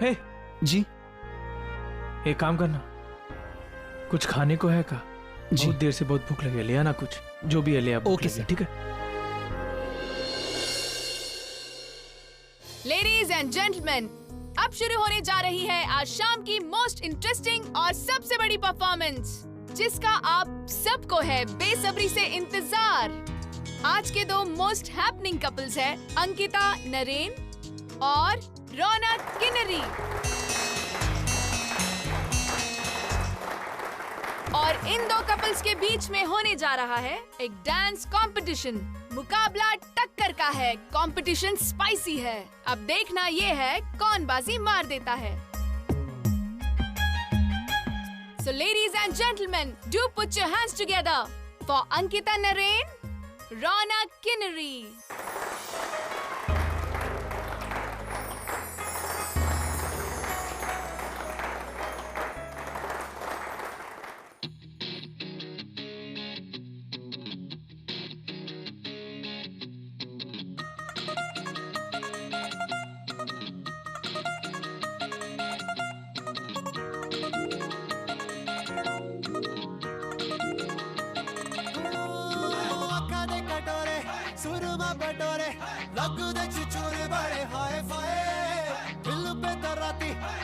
हे जी एक काम करना, कुछ खाने को है का? जी बहुत देर से बहुत भूख लगी है, ले आना कुछ, जो भी है ले आ। Okay sir. ठीक है। लेडीज एंड जेंटलमैन, अब शुरू होने जा रही है आज शाम की मोस्ट इंटरेस्टिंग और सबसे बड़ी परफॉर्मेंस, जिसका आप सबको है बेसब्री से इंतजार। आज के दो मोस्ट हैपनिंग कपल्स हैं अंकिता नरेन और रौनक किन्नरी। और इन दो कपल्स के बीच में होने जा रहा है एक डांस कंपटीशन। मुकाबला टक्कर का है, कंपटीशन स्पाइसी है। अब देखना ये है कौन बाजी मार देता है। So ladies and gentlemen, do put your hands together for Ankita Naren, Raunak Kinnari.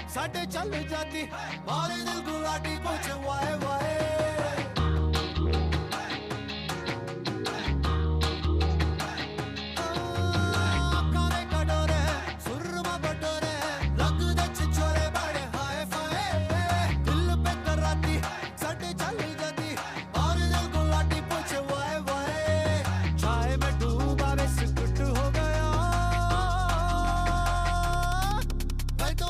साढ़े चल जाती मारे दिल गुलाटी कुछ वाए वाए काले कटोरे सुरमा बटोरे रंग दे छिछोरे बड़े हाय फाए दिल पे कराती साढ़े चल जाती मारे दिल गुलाटी कुछ वाए वाए चाय में डूबा वे सिकुट हो गया मैं तो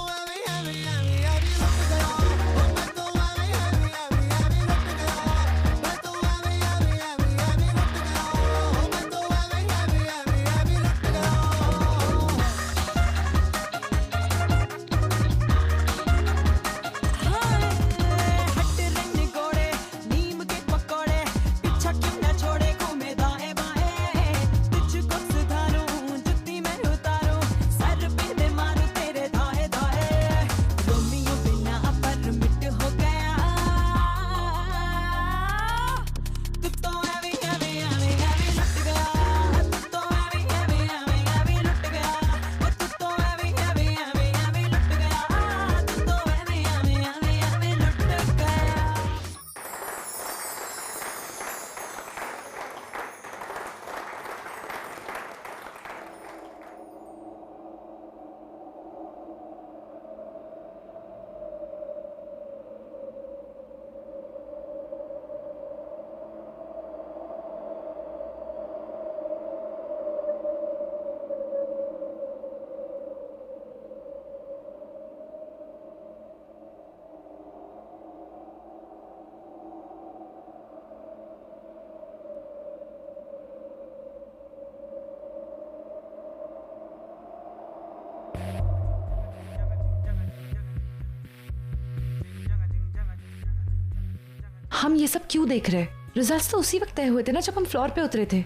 हम ये सब क्यों देख रहे हैं? रिजल्ट्स तो उसी वक्त तय हुए थे ना जब हम फ्लोर पे उतरे थे।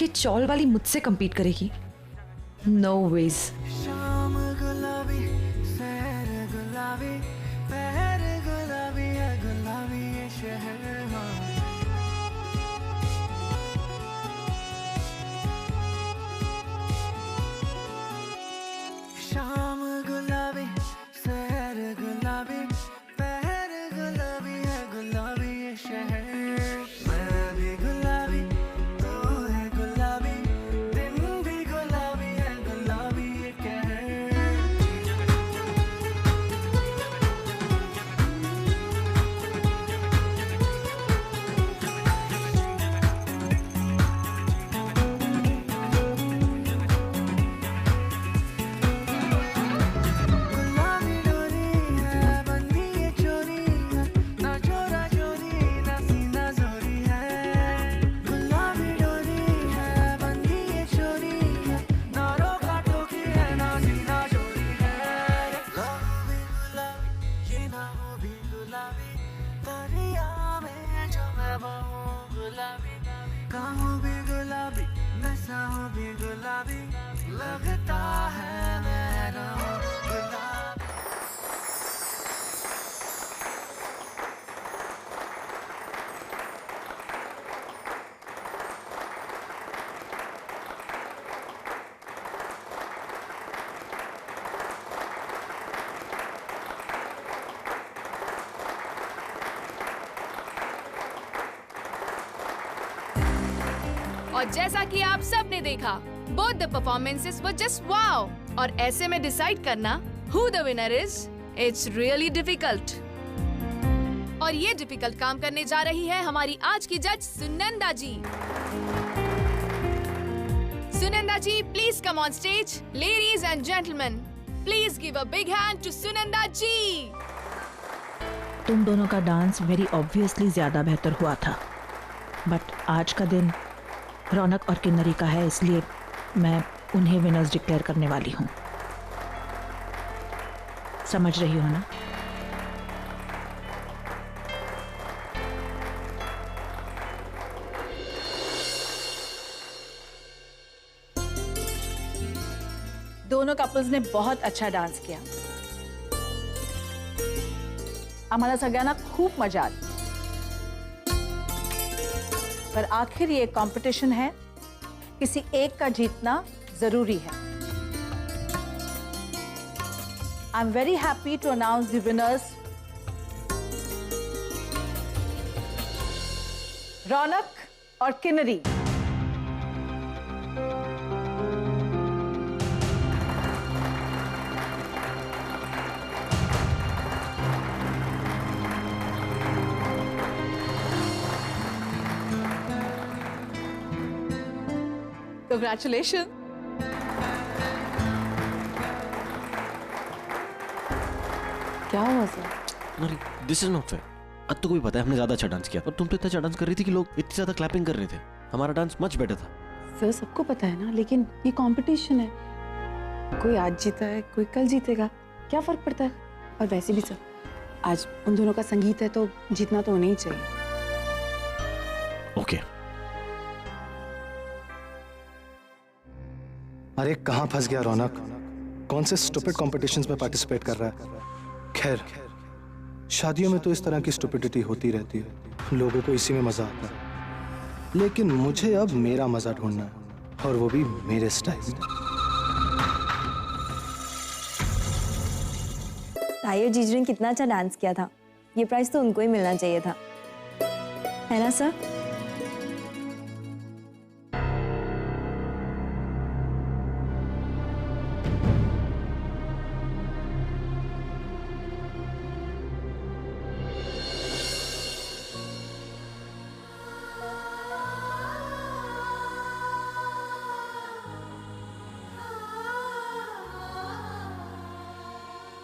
ये चौल वाली मुझसे compete करेगी? No ways। शाम गुलाबी सैर गुलाबी पहर गुलाबी है गुलाबी ये शहर शाम गुलाबी सैर गुलाबी पहर गुलाबी है गुलाबी ये शहर मैं भी गुलाबी तू है गुलाबी दिन भी गुलाबी है गुलाबी ये कहर गुलाबी डोरी है बंदी ये चोरी है ना चोरा चोरी ना सीना जोरी है गुलाबी डोरी है बंदी ये चोरी है ना रोका टोकी है ना सीना चोरी है गुलाबी गुलाबी ये ना हो भी गुलाबी दरिया में जो मैं बहूं गुलाबी कहूँ भी गुलाबी नशा हो भी गुलाबी लगता है मैं रहूं और जैसा कि आप सब ने देखा, both the performances were just wow. और ऐसे में डिसाइड करना who the winner is, it's really difficult. और ये डिफिकल्ट काम करने जा रही है हमारी आज की जज Sunanda ji. Sunanda ji, please come on stage. Ladies and gentleman, please give a big hand to Sunanda ji. तुम दोनों का डांस वेरी ऑब्वियसली ज़्यादा बेहतर हुआ था, बट आज का दिन रौनक और किन्नरी का है, इसलिए मैं उन्हें विनर्स डिक्लेयर करने वाली हूँ। समझ रही हो ना? दोनों कपल्स ने बहुत अच्छा डान्स किया। आम्हाला सगळ्यांना खूप मजा आली। पर आखिर ये कंपटीशन है, किसी एक का जीतना जरूरी है। I am very happy to announce the winners. Raunak और किन्नरी। Congratulations. क्या हुआ sir? This is not fair. अब तो कोई पता है हमने ज्यादा अच्छा डांस किया और तुम तो इतना अच्छा डांस कर रही थी कि लोग इतनी ज्यादा क्लैपिंग कर रहे थे। हमारा डांस मच बेटर था। सर सबको पता है ना, लेकिन ये कंपटीशन है, कोई आज जीता है कोई कल जीतेगा, क्या फर्क पड़ता है। और वैसे भी सर आज उन दोनों का संगीत है तो जीतना तो होना ही चाहिए। ओके। अरे कहाँ फंस गया रौनक? कौन से स्टूपिड कॉम्पिटिशन्स में पार्टिसिपेट कर रहा है? खैर, शादियों में तो इस तरह की स्टूपिडिटी होती रहती है, लोगों को इसी में मजा आता है। लेकिन मुझे अब मेरा मजा ढूंढना है, और वो भी मेरे स्टाइल में। ताई और जीजू ने कितना अच्छा डांस किया था, ये प्राइज तो उनको ही मिलना चाहिए था, है ना सर?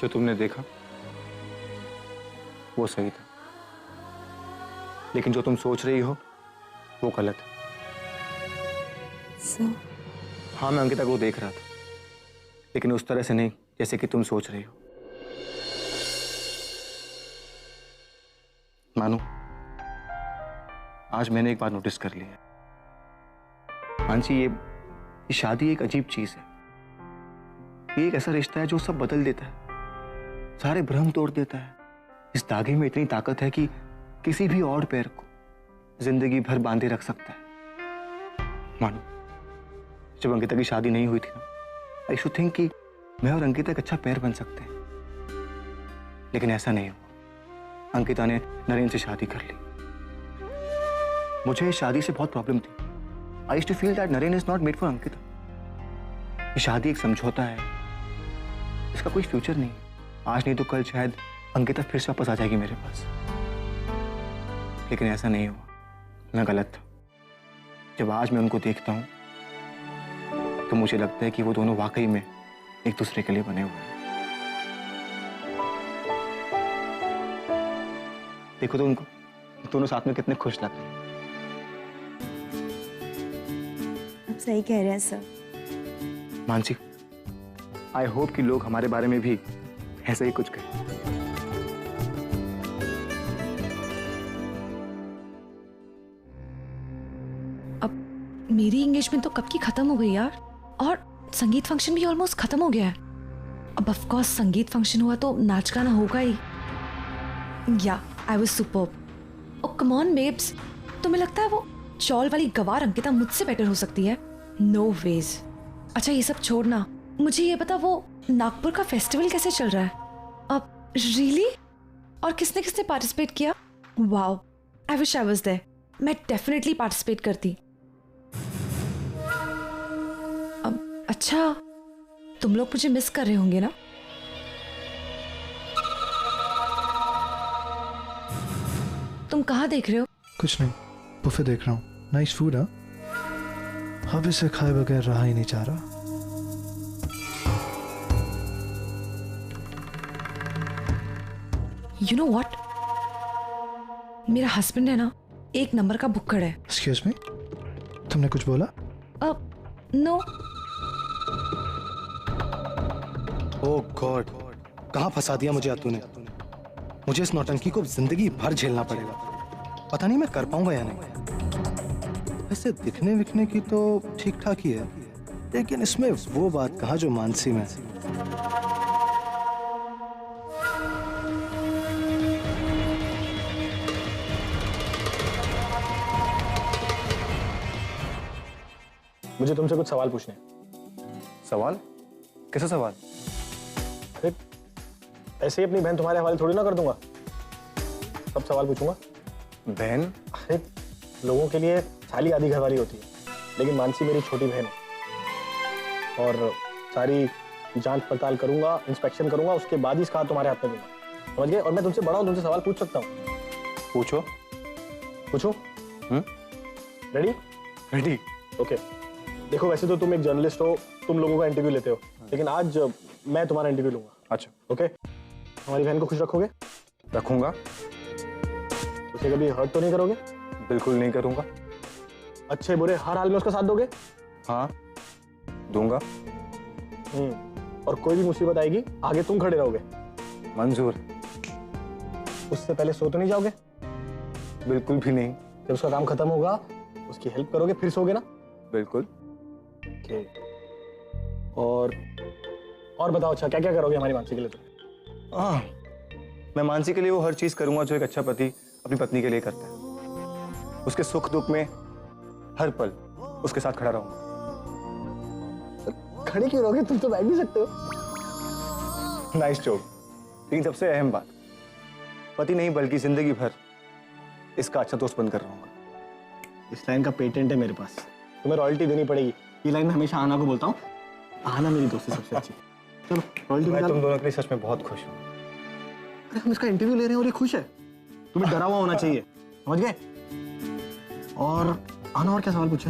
जो तुमने देखा वो सही था, लेकिन जो तुम सोच रही हो वो गलत है। सर? हाँ, मैं अंकिता को देख रहा था, लेकिन उस तरह से नहीं जैसे कि तुम सोच रही हो। मानो, आज मैंने एक बात नोटिस कर ली है। मानसी, ये शादी एक अजीब चीज है। ये एक ऐसा रिश्ता है जो सब बदल देता है, सारे भ्रम तोड़ देता है। इस धागे में इतनी ताकत है कि किसी भी और पैर को जिंदगी भर बांधे रख सकता है। मानो, जब अंकिता की शादी नहीं हुई थी ना, आई शुड थिंक कि मैं और अंकिता एक अच्छा पैर बन सकते हैं, लेकिन ऐसा नहीं हुआ। अंकिता ने नरेन से शादी कर ली। मुझे इस शादी से बहुत प्रॉब्लम थी। I used to feel that Naren is not made for Ankita. ये शादी एक समझौता है, इसका कोई फ्यूचर नहीं है। आज नहीं तो कल शायद अंकिता फिर से वापस आ जाएगी मेरे पास, लेकिन ऐसा नहीं हुआ। मैं गलत था। जब आज मैं उनको देखता हूं तो मुझे लगता है कि वो दोनों वाकई में एक दूसरे के लिए बने हुए हैं। देखो तो उनको, दोनों साथ में कितने खुश लग रहे हैं। आप सही कह रहे हैं सर। मानसी, आई होप कि लोग हमारे बारे में भी ऐसा ही कुछ कहें। अब मेरी एंगेजमेंट तो कब की खत्म हो गई यार, और संगीत फंक्शन भी ऑलमोस्ट खत्म हो गया है। अब ऑफ कोर्स संगीत फंक्शन हुआ तो नाच गाना होगा ही। Yeah I was superb. Oh come on babes, तुम्हें लगता है वो चौल वाली गवार अंकिता मुझसे बेटर हो सकती है? No ways. अच्छा ये सब छोड़ना, मुझे ये बता वो नागपुर का फेस्टिवल कैसे चल रहा है अब? रियली? और किसने किसने पार्टिसिपेट किया? Wow, I wish I was there. मैं डेफिनेटली पार्टिसिपेट करती। अच्छा, तुम लोग मुझे मिस कर रहे होंगे ना? तुम कहाँ देख रहे हो? कुछ नहीं, बुफे देख रहा हूँ। Nice food. हाँ, अब इसे खाए बगैर रहा ही नहीं जा रहा। You know what? मेरा हस्बैंड है ना, एक नंबर का भुक्कड़ है। एक्सक्यूज मी, तुमने कुछ बोला? नो। ओह गॉड, कहाँ फंसा दिया मुझे तूने। मुझे इस नौटंकी को जिंदगी भर झेलना पड़ेगा। पता नहीं मैं कर पाऊंगा या नहीं। वैसे दिखने विखने की तो ठीक ठाक ही है, लेकिन इसमें वो बात कहाँ जो मानसी में है। मुझे तुमसे कुछ सवाल पूछने हैं। सवाल? कैसा सवाल? अरे ऐसे ही अपनी बहन तुम्हारे हवाले थोड़ी ना कर दूंगा, सब सवाल पूछूंगा। बहन? अरे लोगों के लिए साली आधी घरवाली होती है, लेकिन मानसी मेरी छोटी बहन है और सारी जांच पड़ताल करूंगा, इंस्पेक्शन करूंगा, उसके बाद ही इसका हाथ तुम्हारे हाथ में दूंगा, समझ गए? और मैं तुमसे बड़ा हूं, तुमसे सवाल पूछ सकता हूँ। पूछो। पूछो? रेडी? रेडी। ओके। देखो वैसे तो तुम एक जर्नलिस्ट हो, तुम लोगों का इंटरव्यू लेते हो, लेकिन आज मैं तुम्हारा इंटरव्यू लूंगा। अच्छा। ओके। हमारी बहन को खुश रखोगे? रखूंगा। उसे कभी हर्ट तो नहीं करोगे? बिल्कुल नहीं करूंगा। अच्छे बुरे हर हाल में उसका साथ दोगे? हाँ, दूंगा। और कोई भी मुसीबत आएगी आगे तुम खड़े रहोगे? मंजूर। उससे पहले सो तो नहीं जाओगे? बिल्कुल भी नहीं। जब उसका काम खत्म होगा उसकी हेल्प करोगे, फिर सोगे ना? बिल्कुल। ओके। और बताओ, अच्छा क्या क्या करोगे हमारी मानसी के लिए? तो मैं मानसी के लिए वो हर चीज करूंगा जो एक अच्छा पति अपनी पत्नी के लिए करता है। उसके सुख दुख में हर पल उसके साथ खड़ा रहूंगा। खड़े क्यों रहोगे, तुम तो बैठ भी सकते हो। Nice joke. लेकिन सबसे अहम बात, पति नहीं बल्कि जिंदगी भर इसका अच्छा दोस्त बनकर रहूंगा। इस लाइन का पेटेंट है मेरे पास, तुम्हें रॉयल्टी देनी पड़ेगी। ये लाइन मैं हमेशा आना को बोलता हूँ। आना मेरी दोस्ती सबसे अच्छी। चलो रॉयल्टी। मैं तुम दोनों के लिए सच में बहुत खुश हूँ। अरे हम इसका इंटरव्यू ले रहे हैं और ये खुश है, तुम्हें डरा हुआ होना चाहिए, समझ गए? और आना, और क्या सवाल पूछे?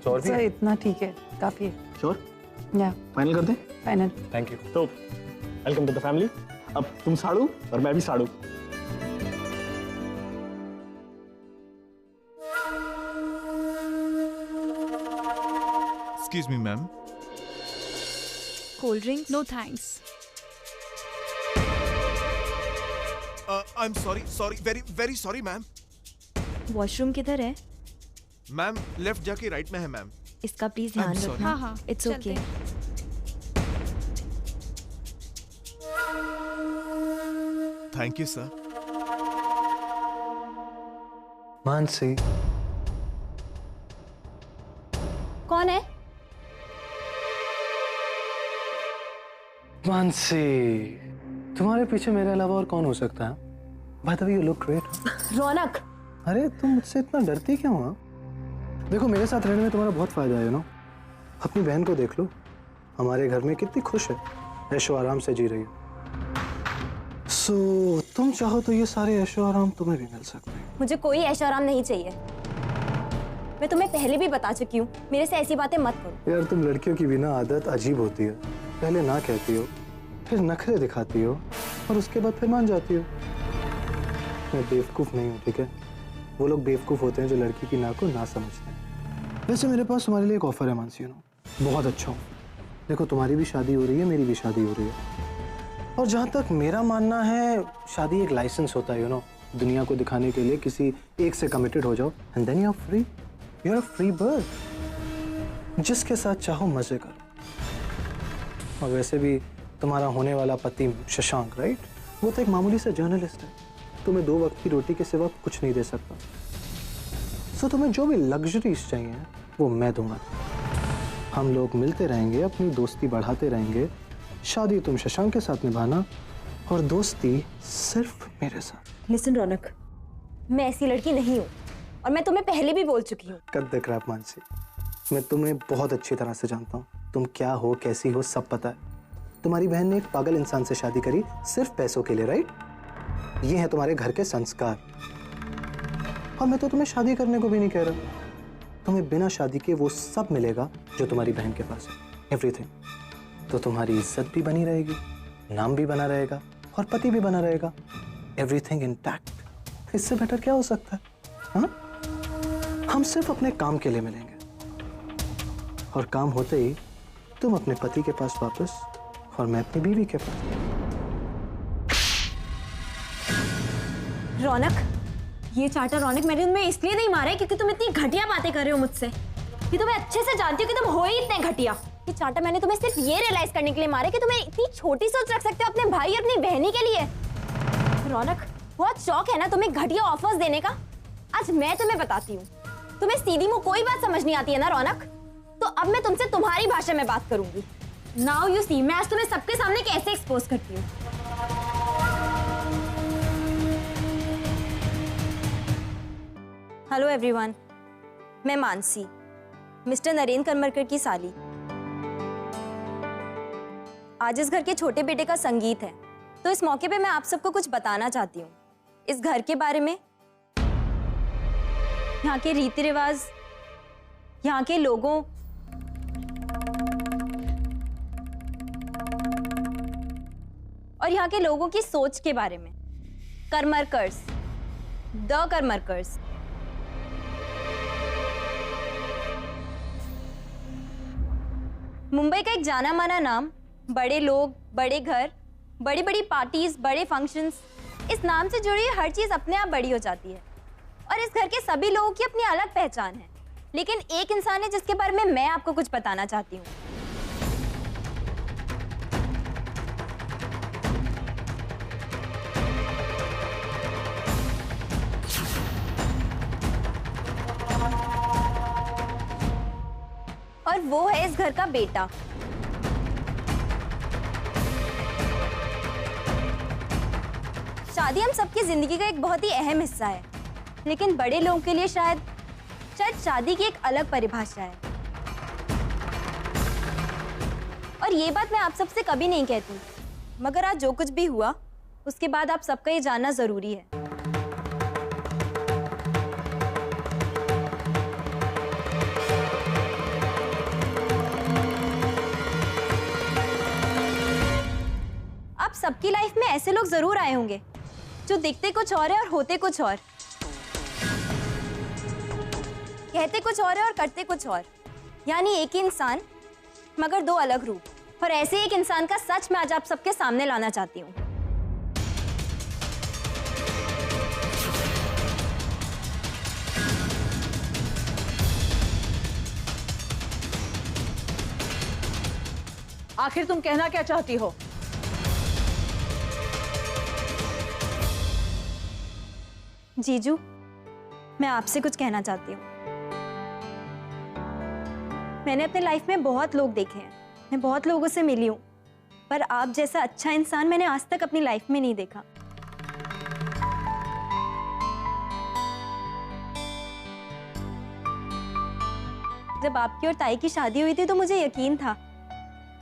और भी? सर इतना ठीक है, काफी है। श्योर? या फाइनल कर दें? फाइनल। Thank you. तो वेलकम टू द फैमिली। अब तुम साड़ू और मैं भी साड़ू। Excuse me, ma'am. Cold drinks? No thanks. I'm sorry, very sorry, ma'am. Washroom किधर है? मैम लेफ्ट जाके राइट में है मैम। इसका प्लीज I'm ध्यान sorry. रखना। हाँ हाँ, इट्स चलते ओके। हैं। Thank you, sir. मानसी, कौन है? मानसी, तुम्हारे पीछे मेरे अलावा और कौन हो सकता है? By the way, you look great. Raunak. अरे तुम मुझसे इतना डरती क्यों हो? देखो मेरे साथ रहने में तुम्हारा बहुत फायदा है, ना? अपनी बहन को देख लो, हमारे घर में कितनी खुश है, ऐशो आराम से जी रही है। सो तुम चाहो तो ये सारे ऐशो आराम तुम्हें भी मिल सकते हैं। मुझे कोई ऐशो आराम नहीं चाहिए। मैं तुम्हें पहले भी बता चुकी हूँ, मेरे से ऐसी बातें मत करो। यार तुम लड़कियों की भी ना आदत अजीब होती है। पहले ना कहती हो, फिर नखरे दिखाती हो, और उसके बाद फिर मान जाती हो। मैं बेवकूफ़ नहीं हूँ, ठीक है? वो लोग बेवकूफ़ होते हैं जो लड़की की ना को ना समझते हैं। वैसे मेरे पास तुम्हारे लिए एक ऑफर है मानसी, बहुत अच्छा हूँ। देखो तुम्हारी भी शादी हो रही है, मेरी भी शादी हो रही है, और जहाँ तक मेरा मानना है शादी एक लाइसेंस होता है, दुनिया को दिखाने के लिए किसी एक से कमिटेड हो जाओ and then you are free. You are a free bird, जिसके साथ चाहो मजे करो। और वैसे भी तुम्हारा होने वाला पति शशांक, राइट, वो तो एक मामूली सा जर्नलिस्ट है, तुम्हें 2 वक्त की रोटी के सिवा कुछ नहीं दे सकता। सो तुम्हें जो भी लग्जरीज चाहिए वो मैं दूंगा। हम लोग मिलते रहेंगे, अपनी दोस्ती बढ़ाते रहेंगे। शादी तुम शशांक के साथ निभाना और दोस्ती सिर्फ मेरे साथ। लिसन रौनक, मैं ऐसी लड़की नहीं हूँ, और मैं तुम्हें पहले भी बोल चुकी हूँ। कद देख रहा मानसी, मैं तुम्हें बहुत अच्छी तरह से जानता हूँ। तुम क्या हो, कैसी हो, सब पता है। तुम्हारी बहन ने एक पागल इंसान से शादी करी सिर्फ पैसों के लिए, राइट? ये है तुम्हारे घर के संस्कार। और मैं तो तुम्हें शादी करने को भी नहीं कह रहा। तुम्हें बिना शादी के वो सब मिलेगा जो तुम्हारी बहन के पास है, एवरीथिंग। तो तुम्हारी इज्जत भी बनी रहेगी, नाम भी बना रहेगा और पति भी बना रहेगा, एवरीथिंग इंटैक्ट। इससे बेटर क्या हो सकता है? हाँ, हम सिर्फ अपने काम के लिए मिलेंगे और काम होते ही तुम अपने पति के पास वापस और मैं अपनी बीवी के पास। रौनक, ये चाटा रौनक मैंने तुम्हें इसलिए नहीं मारा है क्योंकि तुम इतनी घटिया बातें कर रहे हो मुझसे। ये तो मैं अच्छे से जानती हूँ कि तुम हो ही इतने घटिया। ये चाटा मैंने तुम्हें सिर्फ ये रियलाइज करने के लिए मारा है कि तुम्हें इतनी छोटी सोच रख सकते हो अपने भाई और अपनी बहनी के लिए। रौनक, बहुत शौक है ना तुम्हें घटिया ऑफर्स देने का। आज मैं तुम्हें बताती हूँ, तुम्हें सीधी मुंह कोई बात समझ नहीं आती है ना रौनक। तो अब मैं तुमसे तुम्हारी भाषा में बात करूंगी। नाउ यू सी, मैं आज तुम्हें सबके सामने कैसे एक्सपोज करती हूँ। हेलो एवरीवन, मैं मानसी, मिस्टर नरेंद्र करमरकर की साली। आज इस घर के छोटे बेटे का संगीत है, तो इस मौके पे मैं आप सबको कुछ बताना चाहती हूँ इस घर के बारे में, यहाँ के रीति रिवाज, यहाँ के लोगों और यहाँ के लोगों की सोच के बारे में। करमरकर्स, द करमरकर्स। मुंबई का एक जाना माना नाम, बड़े लोग, बड़े घर, बड़ी बड़ी पार्टीज, बड़े फंक्शंस, इस नाम से जुड़ी हर चीज अपने आप बड़ी हो जाती है। और इस घर के सभी लोगों की अपनी अलग पहचान है, लेकिन एक इंसान है जिसके बारे में मैं आपको कुछ बताना चाहती हूँ। और वो है इस घर का बेटा। शादी हम सबकी जिंदगी का एक बहुत ही अहम हिस्सा है, लेकिन बड़े लोगों के लिए शायद शादी की एक अलग परिभाषा है। और ये बात मैं आप सबसे कभी नहीं कहती, मगर आज जो कुछ भी हुआ उसके बाद आप सबका ये जानना जरूरी है। आप सबकी लाइफ में ऐसे लोग जरूर आए होंगे जो दिखते कुछ और है और होते कुछ और, कहते कुछ और है और करते कुछ और, यानी एक ही इंसान मगर दो अलग रूप। और ऐसे एक इंसान का सच मैं आज आप सबके सामने लाना चाहती हूँ। आखिर तुम कहना क्या चाहती हो? जीजू, मैं आपसे कुछ कहना चाहती हूँ। मैंने अपने लाइफ में बहुत लोग देखे हैं, मैं बहुत लोगों से मिली हूँ, पर आप जैसा अच्छा इंसान मैंने आज तक अपनी लाइफ में नहीं देखा। जब आपकी और ताई की शादी हुई थी तो मुझे यकीन था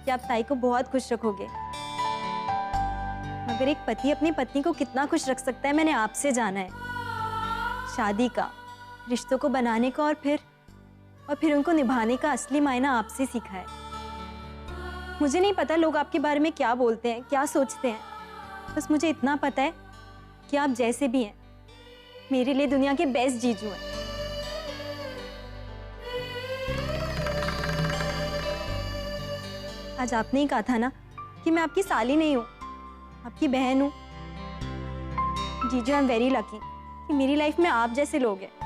कि आप ताई को बहुत खुश रखोगे, मगर एक पति अपनी पत्नी को कितना खुश रख सकता है मैंने आपसे जाना है। शादी का, रिश्तों को बनाने का और फिर उनको निभाने का असली मायना आपसे सीखा है। मुझे नहीं पता लोग आपके बारे में क्या बोलते हैं, क्या सोचते हैं, बस मुझे इतना पता है कि आप जैसे भी हैं मेरे लिए दुनिया के बेस्ट जीजू हैं। आज आपने ही कहा था ना कि मैं आपकी साली नहीं हूँ, आपकी बहन हूँ। जीजू, आई एम वेरी लकी कि मेरी लाइफ में आप जैसे लोग हैं।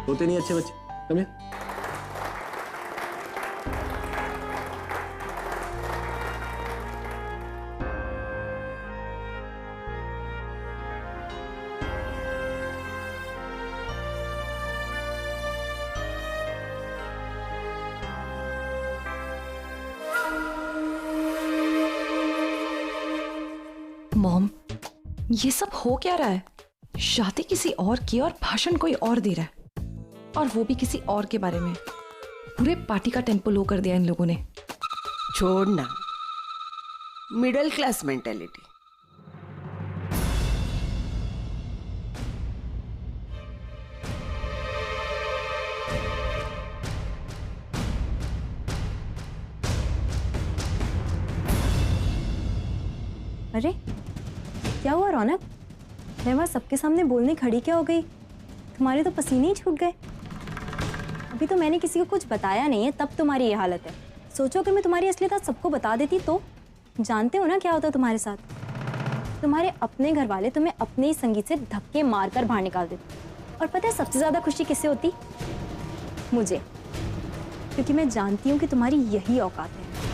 होते नहीं अच्छे बच्चे, समझे? मॉम, ये सब हो क्या रहा है? शादी किसी और की और भाषण कोई और दे रहा है। और वो भी किसी और के बारे में। पूरे पार्टी का टेम्पो लो कर दिया इन लोगों ने। छोड़ना, मिडिल क्लास मेंटेलिटी। अरे क्या हुआ रौनक? मैं वहाँ सबके सामने बोलने खड़ी क्या हो गई? तुम्हारे तो पसीने ही छूट गए। अभी तो मैंने किसी को कुछ बताया नहीं है, तब तुम्हारी ये हालत है। सोचो कि मैं तुम्हारी असलियत सबको बता देती तो? जानते हो ना क्या होता तुम्हारे साथ? तुम्हारे अपने घर वाले तुम्हें अपने ही संगीत से धक्के मारकर बाहर निकाल देते। और पता है सबसे ज्यादा खुशी किससे होती? मुझे, क्योंकि मैं जानती हूँ कि तुम्हारी यही औकात है।